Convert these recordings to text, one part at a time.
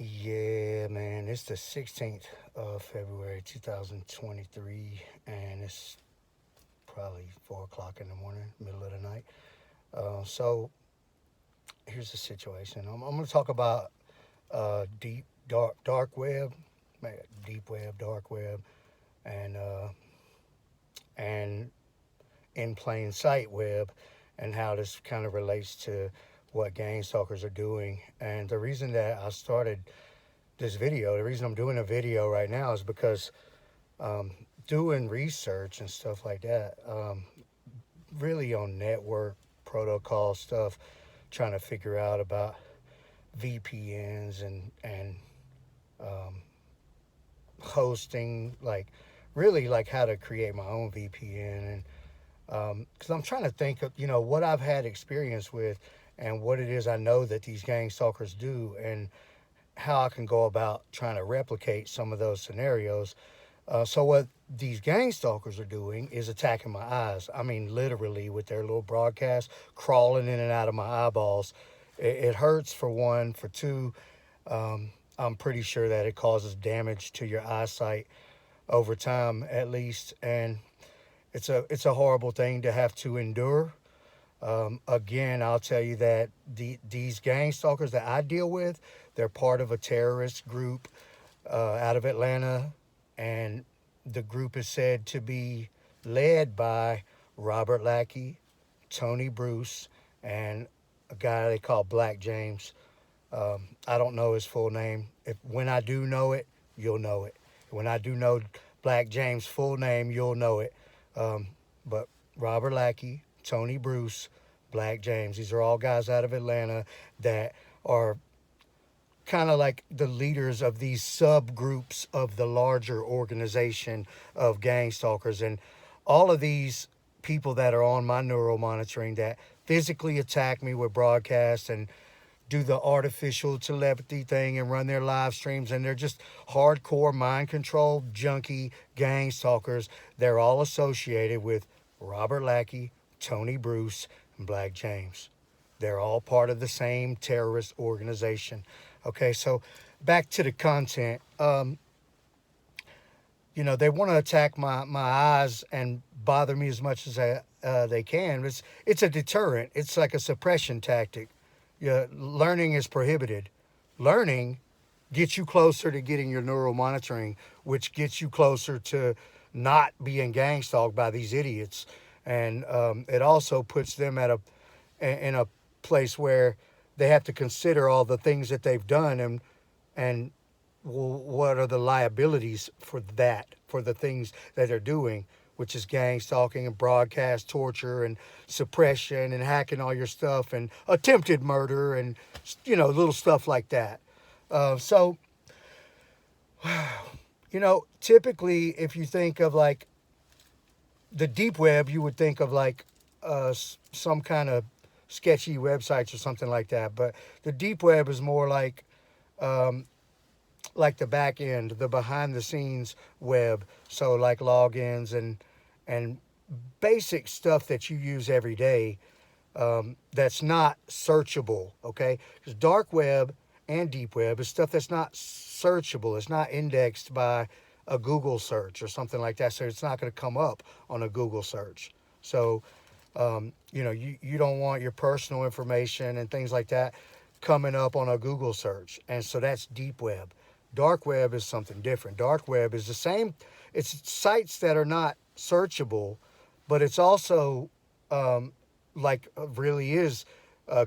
Yeah, man, it's the 16th of February 2023, and it's probably 4 o'clock in the morning, middle of the night. So, here's the situation. I'm going to talk about dark web, deep web, dark web, and, uh, and in plain sight web, and how this kind of relates to what gang stalkers are doing. And the reason that I started this video, the reason I'm doing a video right now is because um, doing research and stuff like that, really on network protocol stuff, trying to figure out about VPNs and um, hosting, like really like how to create my own VPN, and because I'm trying to think of what I've had experience with and what it is I know that these gang stalkers do, and how I can go about trying to replicate some of those scenarios. So what these gang stalkers are doing is attacking my eyes. I mean, literally with their little broadcast, crawling in and out of my eyeballs. It hurts for one. For two, I'm pretty sure that it causes damage to your eyesight over time, at least. And it's a horrible thing to have to endure. Again, I'll tell you that these gang stalkers that I deal with, they're part of a terrorist group out of Atlanta, and the group is said to be led by Robert Lackey, Tony Bruce, and a guy they call Black James. I don't know his full name. If when I do know it, you'll know it. When I do know Black James' full name, you'll know it. But Robert Lackey, Tony Bruce, Black James, these are all guys out of Atlanta that are kind of like the leaders of these subgroups of the larger organization of gang stalkers. And all of these people that are on my neural monitoring that physically attack me with broadcasts and do the artificial telepathy thing and run their live streams, and they're just hardcore mind control junkie gang stalkers. They're all associated with Robert Lackey, Tony Bruce, and Black James. They're all part of the same terrorist organization. Okay, so back to the content. They want to attack my eyes and bother me as much as they can. It's a deterrent. It's like a suppression tactic. Yeah, learning is prohibited. Learning gets you closer to getting your neural monitoring, which gets you closer to not being gang stalked by these idiots, and it also puts them at in a place where they have to consider all the things that they've done, and what are the liabilities for that, for the things that they're doing, which is gang stalking and broadcast torture and suppression and hacking all your stuff and attempted murder and little stuff like that. So typically if you think of like the deep web, you would think of like some kind of sketchy websites or something like that. But the deep web is more um, like the back end, the behind the scenes web. So like logins and basic stuff that you use every day, that's not searchable. Okay, because dark web and deep web is stuff that's not searchable. It's not indexed by a Google search or something like that. So it's not going to come up on a Google search. So you don't want your personal information and things like that coming up on a Google search. And so that's deep web. Dark web is something different. Dark web is the same. It's sites that are not searchable, but it's also like really is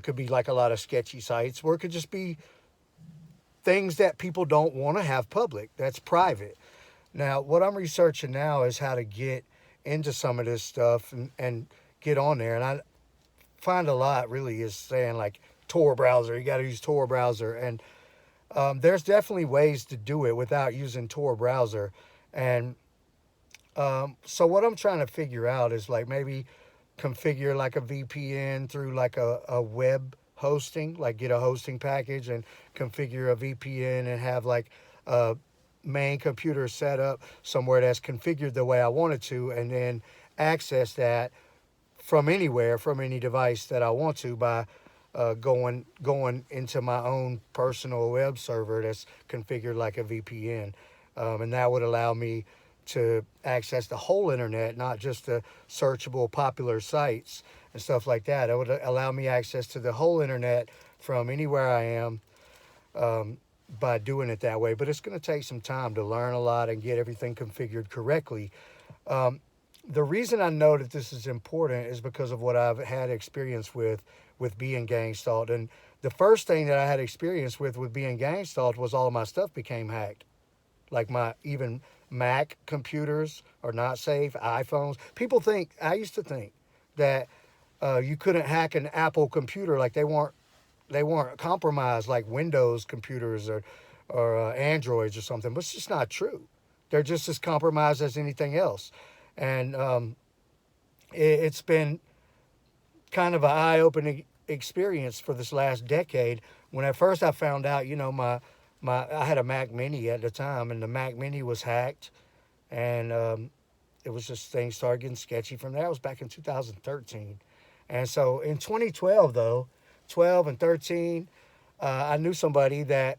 could be like a lot of sketchy sites, where it could just be things that people don't want to have public. That's private. Now, what I'm researching now is how to get into some of this stuff and get on there. And I find a lot really is saying like Tor browser. You got to use Tor browser, and there's definitely ways to do it without using Tor browser. And so what I'm trying to figure out is like maybe configure like a VPN through like a web hosting, like get a hosting package and configure a VPN and have like a main computer set up somewhere that's configured the way I want it to, and then access that from anywhere, from any device that I want to by going into my own personal web server that's configured like a VPN, and that would allow me to access the whole internet, not just the searchable popular sites and stuff like that. It would allow me access to the whole internet from anywhere I am, by doing it that way. But it's going to take some time to learn a lot and get everything configured correctly. The reason I know that this is important is because of what I've had experience with being gang stalked. And the first thing that I had experience with being gang stalked was all of my stuff became hacked. Like my even Mac computers are not safe, iPhones. I used to think that you couldn't hack an Apple computer, like they weren't compromised like Windows computers or Androids or something. But it's just not true. They're just as compromised as anything else. And it's been kind of an eye-opening experience for this last decade. When at first I found out, I had a Mac Mini at the time, and the Mac Mini was hacked, and it was just things started getting sketchy from there. That was back in 2013, and so in 2012 though, 12 and 13, I knew somebody that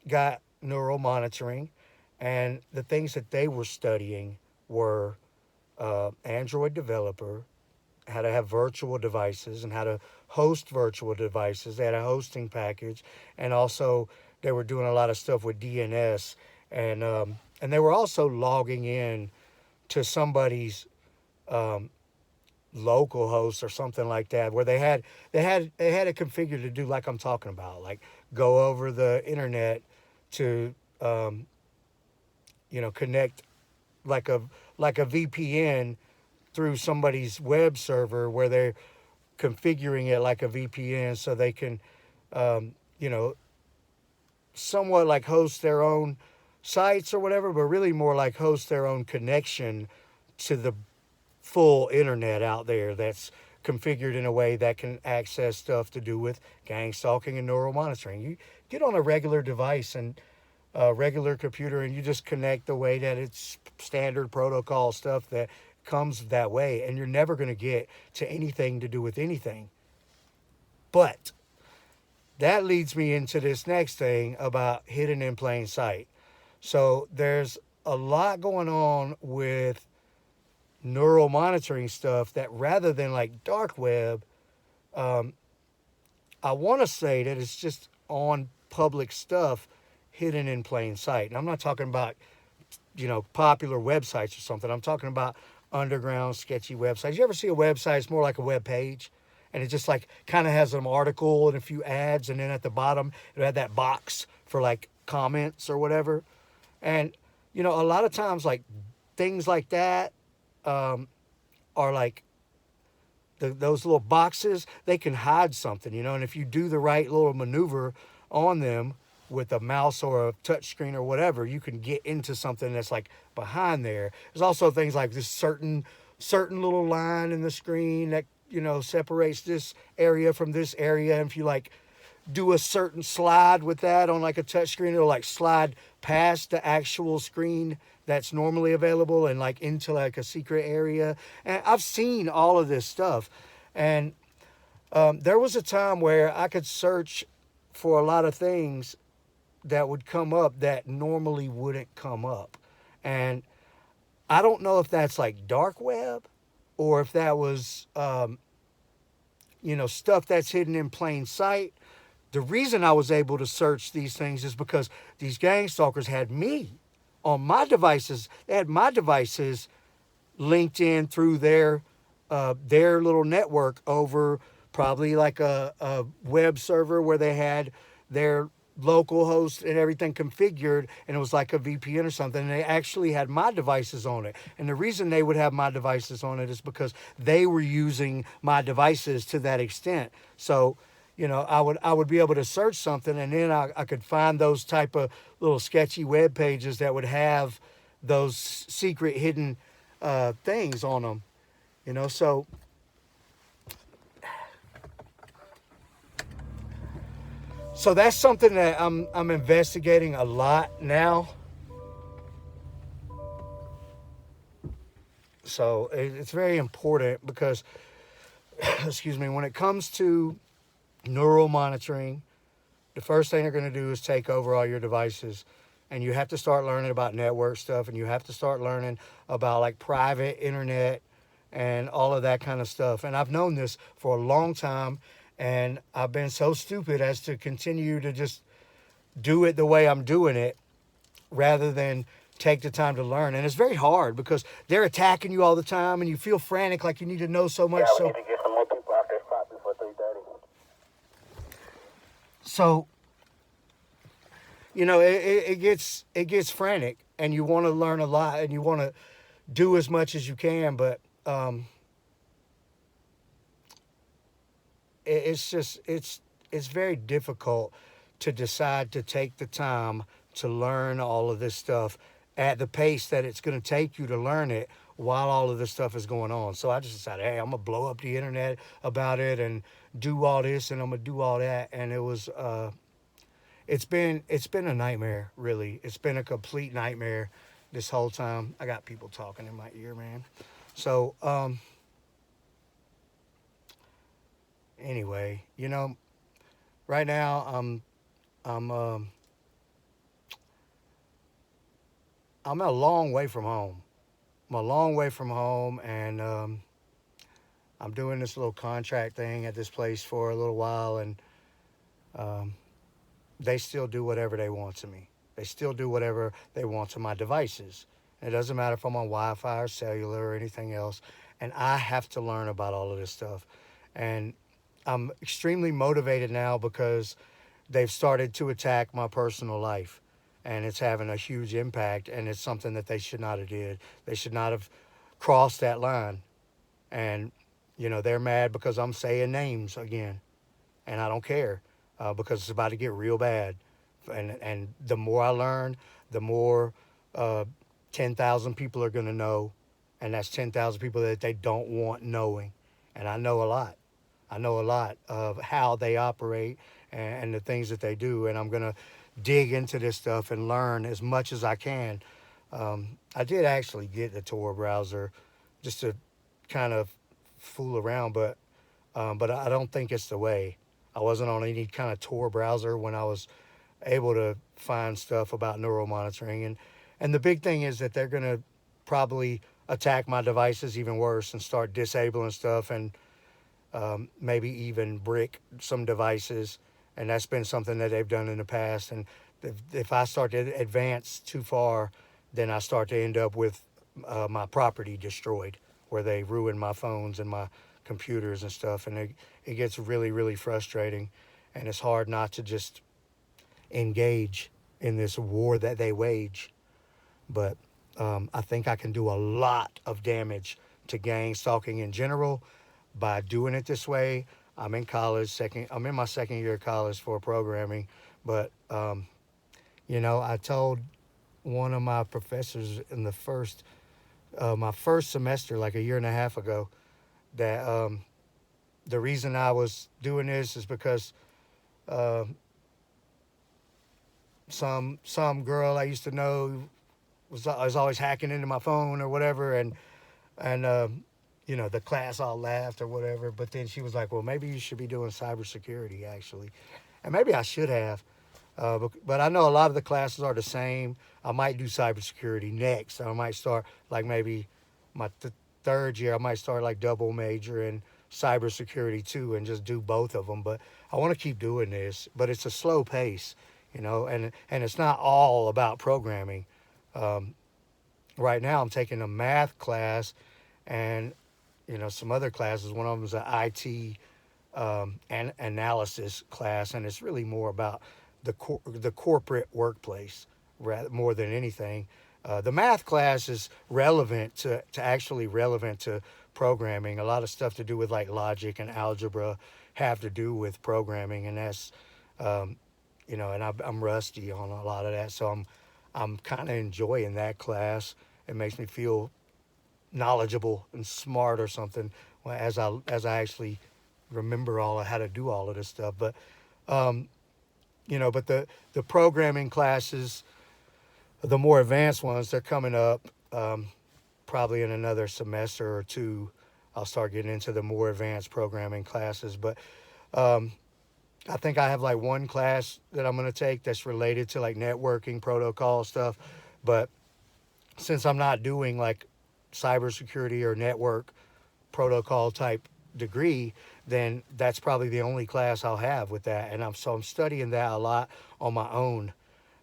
got neural monitoring, and the things that they were studying were Android developer, how to have virtual devices and how to host virtual devices. They had a hosting package, and also they were doing a lot of stuff with DNS, and they were also logging in to somebody's local host or something like that, where they had it configured to do like I'm talking about, like go over the internet to connect like a VPN through somebody's web server, where they're configuring it like a VPN so they can, you know, somewhat like host their own sites or whatever, but really more like host their own connection to the full internet out there that's configured in a way that can access stuff to do with gang stalking and neural monitoring. You get on a regular device and a regular computer, and you just connect the way that it's standard protocol stuff that comes that way, and you're never going to get to anything to do with anything. But that leads me into this next thing about hidden in plain sight. So there's a lot going on with neural monitoring stuff that, rather than like dark web, I want to say that it's just on public stuff hidden in plain sight. And I'm not talking about, popular websites or something. I'm talking about underground sketchy websites. You ever see a website? It's more like a web page, and it just like kind of has an article and a few ads, and then at the bottom it had that box for like comments or whatever. And a lot of times like things like that are like those little boxes. They can hide something, and if you do the right little maneuver on them with a mouse or a touch screen or whatever, you can get into something that's like behind there. There's also things like this certain little line in the screen that separates this area from this area, and if you like do a certain slide with that on like a touch screen, it'll like slide past the actual screen that's normally available and like into like a secret area. And I've seen all of this stuff, and there was a time where I could search for a lot of things that would come up that normally wouldn't come up. And I don't know if that's like dark web or if that was, stuff that's hidden in plain sight. The reason I was able to search these things is because these gang stalkers had me on my devices. They had my devices linked in through their little network over probably like a web server where they had their local host and everything configured, and it was like a VPN or something, and they actually had my devices on it. And the reason they would have my devices on it is because they were using my devices to that extent. So I would be able to search something, and then I could find those type of little sketchy web pages that would have those secret hidden things on them. So that's something that I'm investigating a lot now. So it's very important because, excuse me, when it comes to neural monitoring. The first thing they're going to do is take over all your devices. And you have to start learning about network stuff, and you have to start learning about like private internet and all of that kind of stuff. And I've known this for a long time, and I've been so stupid as to continue to just do it the way I'm doing it rather than take the time to learn. And it's very hard because they're attacking you all the time, and you feel frantic, like you need to know so much. Yeah, we need to get some more people out there spot before 3:30. So it gets frantic, and you want to learn a lot, and you want to do as much as you can, but it's just it's very difficult to decide to take the time to learn all of this stuff at the pace that it's going to take you to learn it while all of this stuff is going on. So I just decided, hey, I'm gonna blow up the internet about it and do all this, and I'm gonna do all that. And it's been a nightmare, really. It's been a complete nightmare this whole time. I got people talking in my ear, man. So anyway, right now I'm I'm a long way from home. I'm a long way from home, and I'm doing this little contract thing at this place for a little while, and um, they still do whatever they want to me. They still do whatever they want to my devices. It doesn't matter if I'm on Wi-Fi or cellular or anything else, and I have to learn about all of this stuff. And I'm extremely motivated now because they've started to attack my personal life, and it's having a huge impact, and it's something that they should not have did. They should not have crossed that line. And they're mad because I'm saying names again, and I don't care because it's about to get real bad. And the more I learn, the more uh, 10,000 people are going to know, and that's 10,000 people that they don't want knowing. And I know a lot. I know a lot of how they operate and the things that they do, and I'm gonna dig into this stuff and learn as much as I can. I did actually get the Tor browser just to kind of fool around, but I don't think it's the way. I wasn't on any kind of Tor browser when I was able to find stuff about neural monitoring, and the big thing is that they're gonna probably attack my devices even worse and start disabling stuff and maybe even brick some devices. And that's been something that they've done in the past. And if I start to advance too far, then I start to end up with my property destroyed, where they ruin my phones and my computers and stuff. And it gets really, really frustrating. And it's hard not to just engage in this war that they wage. But I think I can do a lot of damage to gang stalking in general by doing it this way. I'm in college, I'm in my second year of college for programming, but I told one of my professors in my first semester, like a year and a half ago, that the reason I was doing this is because uh, some girl I used to know was always hacking into my phone or whatever, and the class all laughed or whatever. But then she was like, well, maybe you should be doing cybersecurity, actually. And maybe I should have. But I know a lot of the classes are the same. I might do cybersecurity next. I might start like maybe my third year, I might start like double major in cybersecurity too and just do both of them. But I want to keep doing this, but it's a slow pace, and it's not all about programming. Um, right now I'm taking a math class and some other classes. One of them is an IT and analysis class, and it's really more about the corporate workplace more than anything. The math class is relevant to actually relevant to programming. A lot of stuff to do with like logic and algebra have to do with programming, and that's um, and I'm rusty on a lot of that, so I'm kind of enjoying that class. It makes me feel knowledgeable and smart or something as I actually remember all of how to do all of this stuff. But um, but the programming classes, the more advanced ones, they're coming up. Probably in another semester or two, I'll start getting into the more advanced programming classes. But um, I think I have like one class that I'm going to take that's related to like networking protocol stuff. But since I'm not doing like cybersecurity or network protocol type degree, then that's probably the only class I'll have with that. And I'm studying that a lot on my own,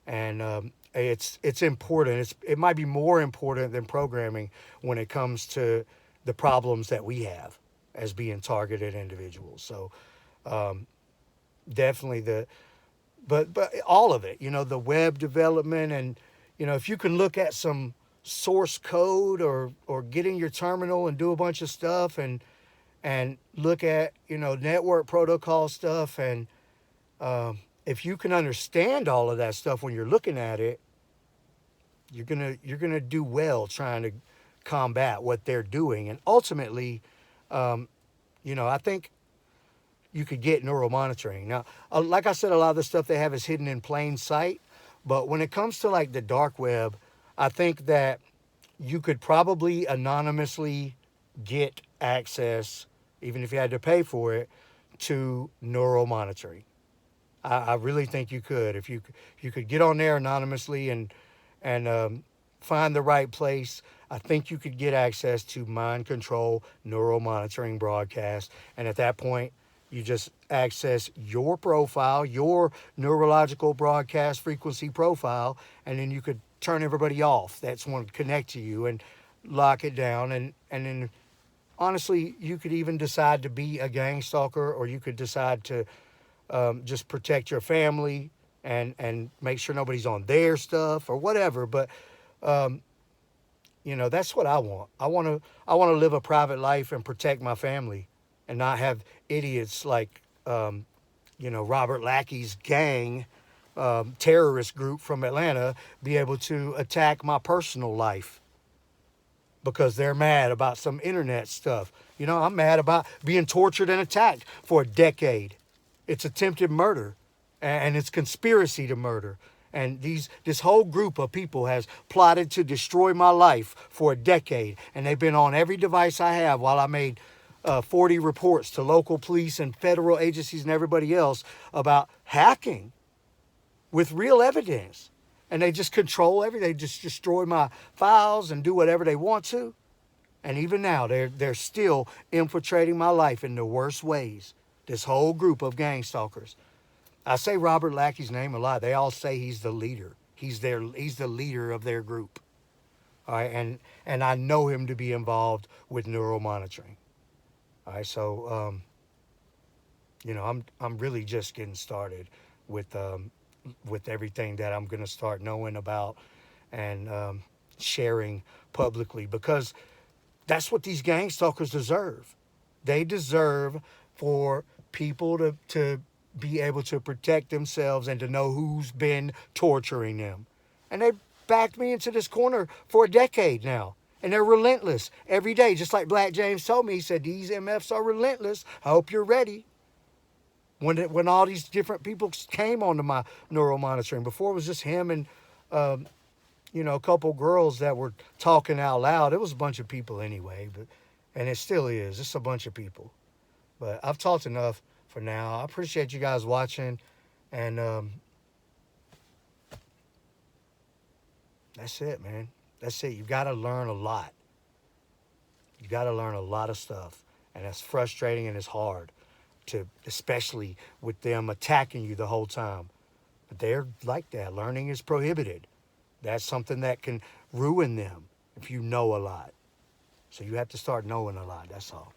and it's important. It might be more important than programming when it comes to the problems that we have as being targeted individuals. So definitely but all of it, the web development, and if you can look at some source code or get in your terminal and do a bunch of stuff and look at network protocol stuff, and if you can understand all of that stuff when you're looking at it, you're gonna do well trying to combat what they're doing. And ultimately, I think you could get neural monitoring. Now, like I said, a lot of the stuff they have is hidden in plain sight. But when it comes to like the dark web, I think that you could probably anonymously get access, even if you had to pay for it, to neural monitoring. I really think you could, if you could get on there anonymously and find the right place. I think you could get access to mind control neural monitoring broadcast, and at that point, you just access your profile, your neurological broadcast frequency profile, and then you could turn everybody off that's want to connect to you and lock it down. And then honestly, you could even decide to be a gang stalker, or you could decide to just protect your family and make sure nobody's on their stuff or whatever. But that's what I want. I want to live a private life and protect my family, and not have idiots like Robert Lackey's gang, terrorist group from Atlanta, be able to attack my personal life because they're mad about some internet stuff. I'm mad about being tortured and attacked for a decade. It's attempted murder, and it's conspiracy to murder. And this whole group of people has plotted to destroy my life for a decade. And they've been on every device I have while I made 40 reports to local police and federal agencies and everybody else about hacking with real evidence. And they just control everything. They just destroy my files and do whatever they want to. And even now, they're still infiltrating my life in the worst ways. This whole group of gang stalkers. I say Robert Lackey's name a lot. They all say he's the leader. He's the leader of their group. All right, and I know him to be involved with neural monitoring. All right, so I'm really just getting started with everything that I'm gonna start knowing about and sharing publicly, because that's what these gang stalkers deserve. They deserve for people to be able to protect themselves and to know who's been torturing them. And they backed me into this corner for a decade now. And they're relentless every day. Just like Black James told me, he said, these MFs are relentless. I hope you're ready. When all these different people came onto my neural monitoring, before it was just him and, a couple girls that were talking out loud. It was a bunch of people anyway, and it still is. It's a bunch of people. But I've talked enough for now. I appreciate you guys watching, and that's it, man. That's it. You got to learn a lot. You got to learn a lot of stuff, and that's frustrating and it's hard, especially with them attacking you the whole time. But they're like that. Learning is prohibited. That's something that can ruin them if you know a lot. So you have to start knowing a lot. That's all.